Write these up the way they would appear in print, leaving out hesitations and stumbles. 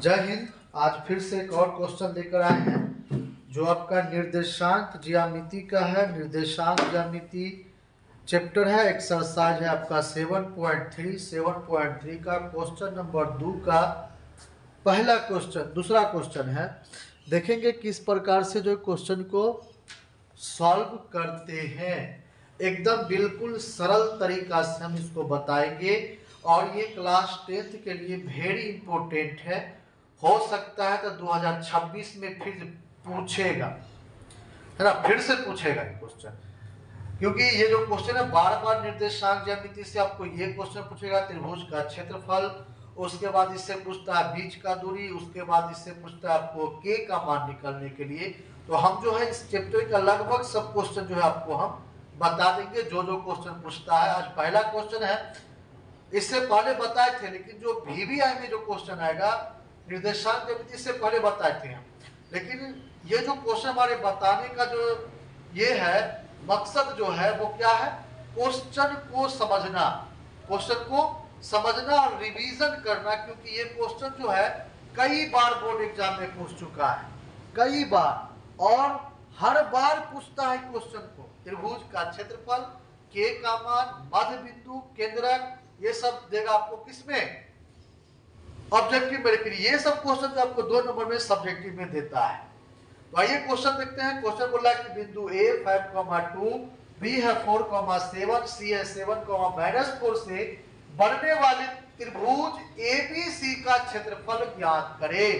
जय हिंद। आज फिर से एक और क्वेश्चन लेकर आए हैं जो आपका निर्देशांक ज्यामिति का है। निर्देशांक ज्यामिति चैप्टर है, एक्सरसाइज है आपका 7.3 का क्वेश्चन नंबर 2 का पहला क्वेश्चन, दूसरा क्वेश्चन है। देखेंगे किस प्रकार से जो क्वेश्चन को सॉल्व करते हैं। एकदम बिल्कुल सरल तरीका से हम इसको बताएंगे और ये क्लास 10th के लिए वेरी इंपॉर्टेंट है। हो सकता है तो 2026 में फिर पूछेगा, है ना, फिर से पूछेगा ये क्वेश्चन, क्योंकि ये जो क्वेश्चन है बार बार निर्देशांक ज्यामिति से आपको ये क्वेश्चन पूछेगा त्रिभुज का क्षेत्रफल, उसके बाद इससे पूछता है बीच का दूरी, उसके बाद इससे पूछता है आपको के का मान निकालने के लिए। तो हम जो है इस चैप्टर का लगभग सब क्वेश्चन जो है आपको हम बता देंगे, जो जो क्वेश्चन पूछता है। आज पहला क्वेश्चन है, इससे पहले बताए थे, लेकिन जो VVI में जो क्वेश्चन आएगा निर्देशांक ज्यामिति से पहले बताए थे हम, लेकिन ये जो क्वेश्चन हमारे बताने का जो ये है मकसद जो है वो क्या है, क्वेश्चन को समझना, क्वेश्चन को समझना और रिवीजन करना, क्योंकि ये क्वेश्चन जो है कई बार बोर्ड एग्जाम में पूछ चुका है, कई बार, और हर बार पूछता है क्वेश्चन को। त्रिभुज का क्षेत्रफल, के का मान, मध्य बिंदु, केंद्रक, ये सब देगा आपको किसमें, ऑब्जेक्टिव में। लेकिन ये सब क्वेश्चन जो आपको 2 नंबर में सब्जेक्टिव में देता है। तो आइए क्वेश्चन देखते हैं। क्वेश्चन बोला कि बिंदु A 5,2, B है 4,7, C है 7,-4 से बनने वाले त्रिभुज ABC का क्षेत्रफल ज्ञात करें।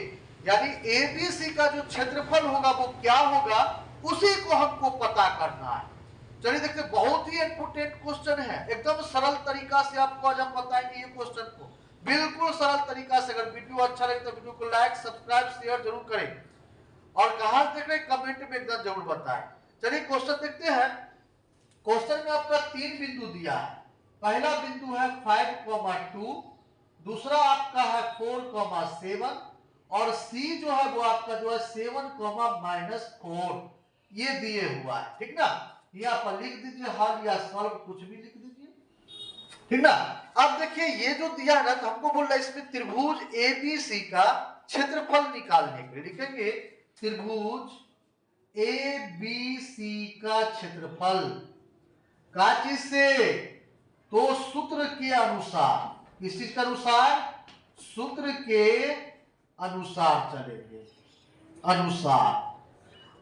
यानी ABC का जो क्षेत्रफल होगा वो क्या होगा, उसी को हमको पता करना है। चलिए देखते, बहुत ही इंपोर्टेंट क्वेश्चन है। एकदम सरल तरीका से आपको आज हम बताएंगे ये क्वेश्चन को, बिल्कुल सरल तरीका से। अगर वीडियो अच्छा लगे तो वीडियो को लाइक, सब्सक्राइब, शेयर जरूर करें और कहां देख रहे हैं कमेंट में एकदम जरूर बताएं। चलिए क्वेश्चन देखते हैं। क्वेश्चन में आपका 3 बिंदु दिया है। पहला बिंदु है 5,2, दूसरा आपका है 4,7 और C जो है वो आपका जो है 7,-4 ये दिए हुआ है, ठीक ना। यहाँ पर लिख दीजिए हल या सॉल्व, कुछ भी लिख दीजिए, ठीक ना। अब देखिए ये जो दिया है ना, तो हमको बोल रहा है इसमें त्रिभुज ABC का क्षेत्रफल निकालने के लिए लिखेंगे त्रिभुज ABC का क्षेत्रफल का चीज से, तो सूत्र के अनुसार, किस चीज के अनुसार, सूत्र के अनुसार चलेंगे, अनुसार।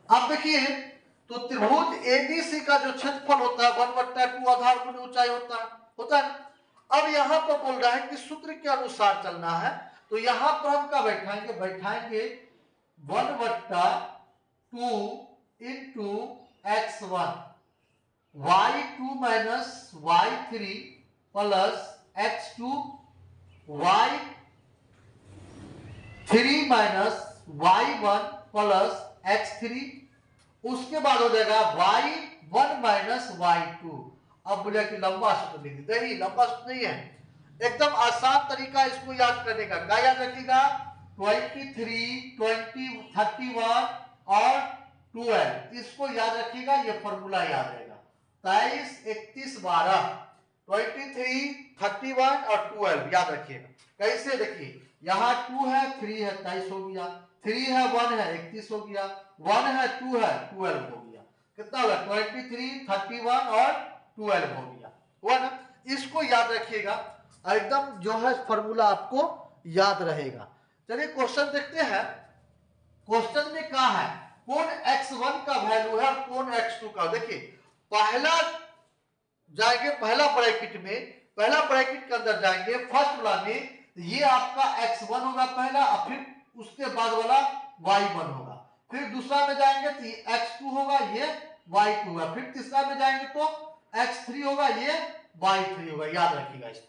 अब देखिए तो त्रिभुज ABC का जो क्षेत्रफल होता है 1/2 आधार गुने ऊंचाई होता है। अब यहां पर बोल रहा है कि सूत्र के अनुसार चलना है, तो यहां पर हम क्या बैठाएंगे 1/2 into x1 y2 minus y3 plus x2 y3 minus y1 plus x3, उसके बाद हो जाएगा y1 माइनस y2। अब बोलिए कि लंबा सूत्र लिख दीजिए, नहीं लंबा सूत्र नहीं है, एकदम आसान तरीका इसको याद करने का। क्या याद रखिएगा, 23, 20, 31 और 12, इसको याद रखिएगा, ये फॉर्मूला याद रहेगा। 23, 31, 12, 23, 31 और 12 याद रखिएगा। कैसे, देखिए यहाँ 2 है 3 है 23 हो गया, 3 है 1 है 31 हो गया, 1 है 2 है 12 हो गया, कितना होगा 23, 31 और 12 हो गया, हुआ ना। इसको याद रखिएगा, एकदम जो है फॉर्मूला आपको याद रहेगा। चलिए क्वेश्चन देखते हैं। क्वेश्चन में क्या है, कोण x1 का वैल्यू है और कोण x2 का। देखिए पहला जाएंगे, पहला ब्रैकेट में, पहला ब्रैकेट के अंदर जाएंगे फर्स्ट वाला में, ये आपका x1 होगा पहला, और फिर उसके बाद वाला y1 होगा। फिर दूसरा में जाएंगे तो ये x2 होगा, ये y2 होगा। फिर तीसरा में जाएंगे तो x3 होगा, ये y3 होगा। याद रखिएगा इसको,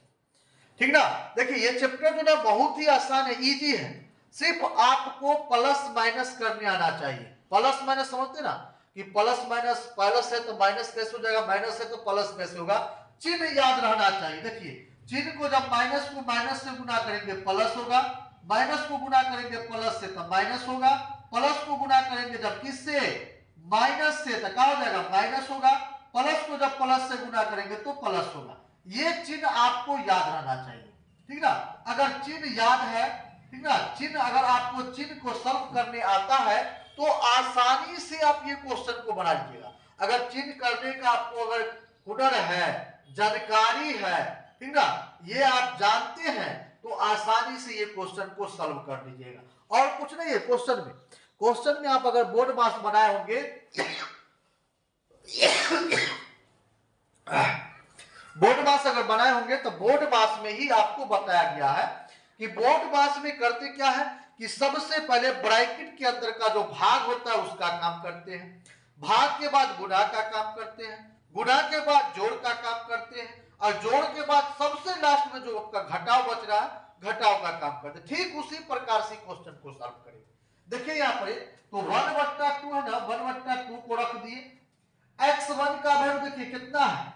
ठीक ना। देखिए ये चैप्टर जो ना बहुत ही आसान है, इजी है। सिर्फ आपको प्लस माइनस करने आना चाहिए। प्लस माइनस समझते ना, कि प्लस माइनस, प्लस है तो माइनस कैसे हो जाएगा, माइनस है तो प्लस कैसे होगा, चिन्ह याद रहना चाहिए। देखिए चिन्ह को जब माइनस को माइनस से गुना करेंगे प्लस होगा, माइनस को गुना करेंगे प्लस से तो माइनस होगा, प्लस को गुना करेंगे जब किससे, माइनस से, तो क्या हो जाएगा माइनस होगा, प्लस को जब प्लस से गुना करेंगे तो प्लस होगा। ये चिन्ह आपको याद रहना चाहिए, ठीक ना। अगर चिन्ह याद है ठीक ना। चिन्ह अगर आपको चिन्ह को सॉल्व करने आता है तो आसानी से आप ये क्वेश्चन को बना लीजिएगा। अगर चिन्ह करने का आपको अगर हुनर है, जानकारी है, ठीक ना, ये आप जानते हैं तो आसानी से ये क्वेश्चन को सॉल्व कर लीजिएगा। और कुछ नहीं है क्वेश्चन में आप अगर बोर्ड मास बनाए होंगे बोर्ड मास अगर बनाए होंगे तो बोर्ड मास में ही आपको बताया गया है कि बोर्ड मास में करते क्या है कि सबसे पहले ब्रैकेट के अंदर का जो भाग होता है उसका काम करते हैं, भाग के बाद गुणा का काम करते हैं, गुणा के बाद जोड़ का काम करते हैं, और जोड़ के बाद सबसे लास्ट में जो आपका घटाव बच रहा है घटाव का काम करते हैं। ठीक उसी प्रकार से क्वेश्चन को सॉल्व करेंगे। देखिए यहाँ पर तो 1/2 है ना, 1/2 को रख दिए, x1 का वैल्यू देखिए कितना है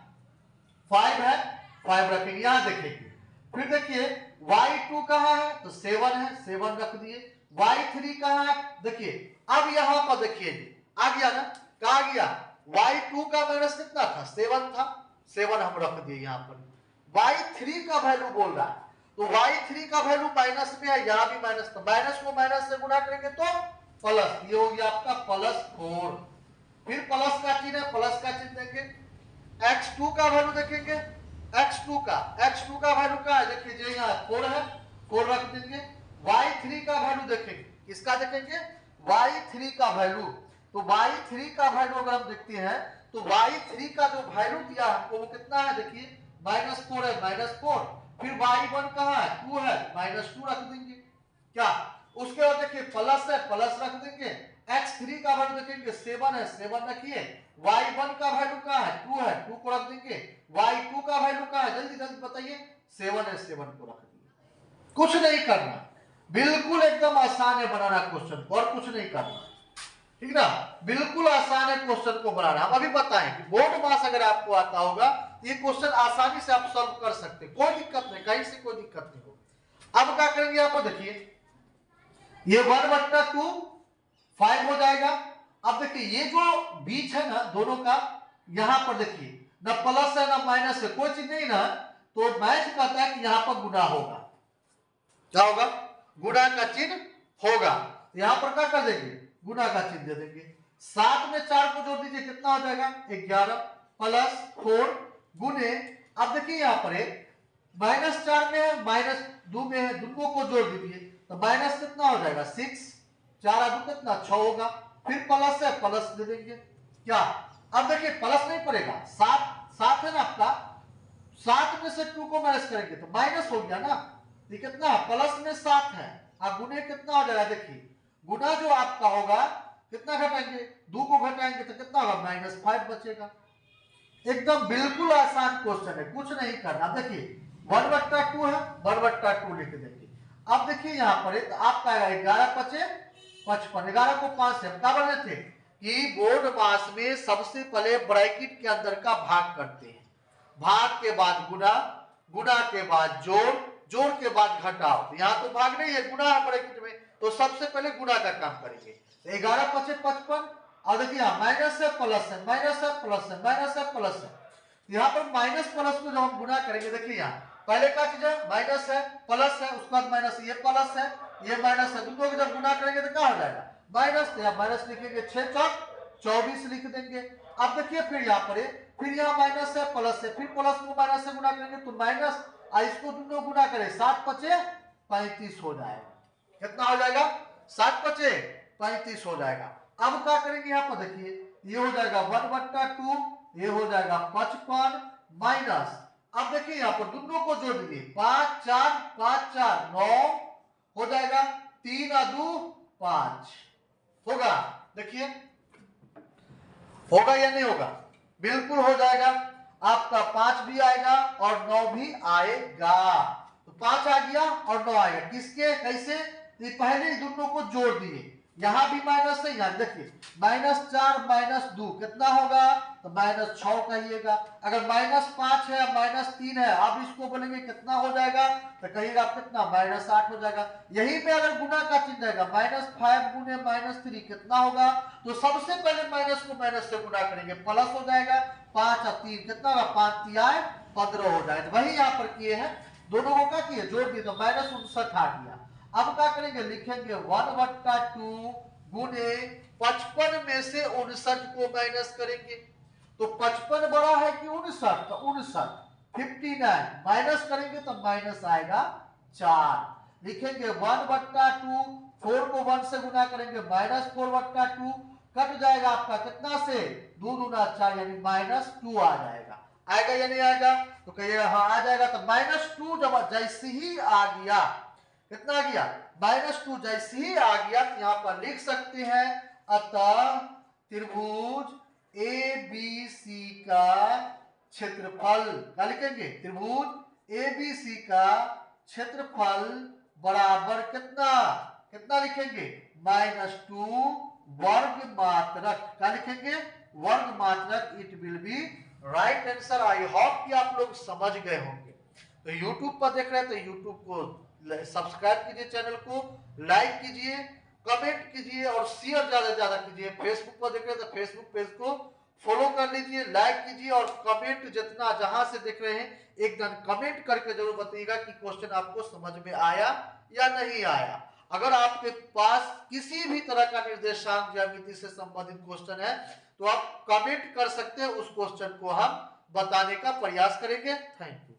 5 है, 5 रखेंगे। यहां देखेंगे फिर देखिए y2 कहां है तो 7 है, 7 रख दिए। y3 कहां है देखिए, अब यहां पर देखिए आ गया ना, कहा गया y2 का माइनस कितना था 7 था, 7 हम रख दिए यहां पर। y3 का वैल्यू बोल रहा है तो y3 का वैल्यू माइनस में है, यहां भी माइनस, तो माइनस को माइनस से गुणा करेंगे तो प्लस, ये हो गया आपका +4। फिर प्लस का चिन्ह है, प्लस का चिन्ह देंगे। x2 का वैल्यू देखेंगे, x2 का वैल्यू क्या है देखिए, जो यहाँ 4 है 4 रख देंगे। y3 का वैल्यू देखेंगे, इसका देखेंगे y3 का वैल्यू, तो y3 का वैल्यू अगर हम देखते हैं तो y3 का जो वैल्यू दिया हमको वो कितना है देखिए -4 है, -4। फिर y1 कहाँ है 2 है, -2 रख देंगे क्या। उसके बाद देखिए प्लस है, प्लस रख देंगे। x3 का वैल्यू देखेंगे 7 है, 7 रखिए। y1 का वैल्यू क्या है 2 है, 2 को रख देंगे। y2 का वैल्यू क्या है जल्दी जल्दी बताइए, 7 है, 7 को रख देंगे। कुछ नहीं करना, बिल्कुल एकदम आसान है बनाना क्वेश्चन, और कुछ नहीं करना, ठीक ना, बिल्कुल आसान है क्वेश्चन को बनाना। हम अभी बताएं कि बोर्ड मास अगर आपको आता होगा ये क्वेश्चन आसानी से आप सॉल्व कर सकते, कोई दिक्कत नहीं, कहीं से कोई दिक्कत नहीं होगी। अब क्या करेंगे आप देखिए, ये 1/2 5 हो जाएगा। अब देखिए ये जो बीच है ना दोनों का, यहां पर देखिए ना प्लस है ना माइनस है, कोई चीज नहीं ना, तो मैथ कहता है कि यहां पर गुणा होगा, क्या होगा गुणा का चिन्ह होगा। यहां पर क्या कर देंगे गुणा का चिन्ह दे देंगे। 7 में 4 को जोड़ दीजिए, कितना हो जाएगा 11 +4 गुने, अब देखिए यहां पर -4 में है, -2 में है, दोनों को जोड़ दीजिए तो माइनस कितना हो जाएगा 6, 4 2 कितना 6 होगा। फिर प्लस है, प्लस दे देंगे क्या। अब देखिए प्लस नहीं पड़ेगा, 7 है ना आपका, 7 में से 2 को माइनस करेंगे तो माइनस हो गया ना, ये कितना प्लस में 7 है, अब गुने कितना हो जाएगा देखिए, गुना जो आपका होगा कितना घटाएंगे 2 को घटाएंगे तो कितना होगा -5 बचेगा। एकदम बिल्कुल आसान क्वेश्चन है, कुछ नहीं करना। देखिए 1/2 है, 1/2 लिख देंगे। अब देखिए यहां पर तो आपका 11 × 5 = 55, 11 को 5 से हम क्या बोल रहे थे कि बोर्ड मास में सबसे पहले ब्रैकेट के अंदर का भाग करते हैं, भाग के बाद गुणा, गुणा के बाद जोड़, जोड़ के बाद घटाव। यहाँ तो भाग नहीं है, गुणा है ब्रैकेट में, तो सबसे पहले गुणा का काम करेंगे। 11 × 5 = 55, और देखिए माइनस है प्लस है, माइनस है प्लस है, माइनस है प्लस है, यहाँ पर माइनस प्लस को जब हम गुणा करेंगे देखिए यहाँ पहले का चीज है माइनस है प्लस है, उसके बाद माइनस, ये प्लस है ये माइनस है, दोनों को जब गुणा करेंगे तो क्या हो जाएगा माइनस, तो यहाँ माइनस लिखेंगे 6 × 24 लिख देंगे। अब देखिए फिर यहाँ पर फिर यहाँ माइनस है प्लस है, फिर प्लस को माइनस से गुणा करेंगे तो माइनस, इसको दोनों गुणा करें 7 × 5 = 35 हो जाएगा। कितना हो जाएगा 7 × 5 = 35 हो जाएगा। अब क्या करेंगे यहाँ पर देखिए, ये हो जाएगा 1/2, ये हो जाएगा 55 माइनस, अब देखिए यहाँ पर दोनों को जोड़ दीजिए 5 4 5 4 9 हो जाएगा, 3 और 2 5 होगा। देखिए होगा या नहीं होगा, बिल्कुल हो जाएगा, आपका 5 भी आएगा और 9 भी आएगा। तो 5 आ गया और 9 आएगा, किसके कैसे, पहले ही दोनों को जोड़ दिए, यहां भी माइनस है, यहां देखिए -4 - 2 कितना होगा तो -6 कहिएगा। अगर -5 है -3 है, अब इसको बोलेंगे कितना हो जाएगा तो कहिएगा कितना -8 हो जाएगा। यही पे अगर गुना का चिन्ह रहेगा -5 × -3 कितना होगा, तो सबसे पहले माइनस को माइनस से गुना करेंगे, प्लस हो जाएगा 5 और 3 कितना होगा 5 × 3 = 15 हो जाएगा। वही यहाँ पर किए हैं, दोनों को क्या किए जोड़ दिए तो -59 आ गया। अब क्या करेंगे, लिखेंगे 1/2 गुने 55 में से 59 को माइनस करेंगे। तो 55 बड़ा है कि 59, तो 59 59 माइनस करेंगे तो माइनस आएगा 4। लिखेंगे 1/2, 4 को 1 से गुना करेंगे -4/2, कट जाएगा आपका कितना से, 2 दूना 4 यानी -2 आ जाएगा। आएगा या नहीं आएगा, तो कहिएगा हाँ आ जाएगा। तो -2 जब जैसे ही आ गया, कितना आ गया, -2 जैसे ही आ गया तो यहां पर लिख सकते हैं, अतः त्रिभुज ए बी सी का क्षेत्रफल, क्या लिखेंगे, त्रिभुज ए बी सी का क्षेत्रफल बराबर कितना, कितना लिखेंगे, -2 वर्ग मात्रक, क्या लिखेंगे, वर्ग मात्रक। It will be right answer. I hope कि आप लोग समझ गए होंगे। तो YouTube पर देख रहे हैं तो YouTube को सब्सक्राइब कीजिए, चैनल को लाइक कीजिए, कमेंट कीजिए और शेयर ज्यादा से ज्यादा कीजिए। फेसबुक पर देख रहे हैं तो फेसबुक पेज को फॉलो कर लीजिए, लाइक कीजिए और कमेंट जितना जहां से देख रहे हैं एकदम कमेंट करके जरूर बताइएगा कि क्वेश्चन आपको समझ में आया या नहीं आया। अगर आपके पास किसी भी तरह का निर्देशांक ज्यामिति से संबंधित क्वेश्चन है तो आप कमेंट कर सकते हैं, उस क्वेश्चन को हम बताने का प्रयास करेंगे। Thank you.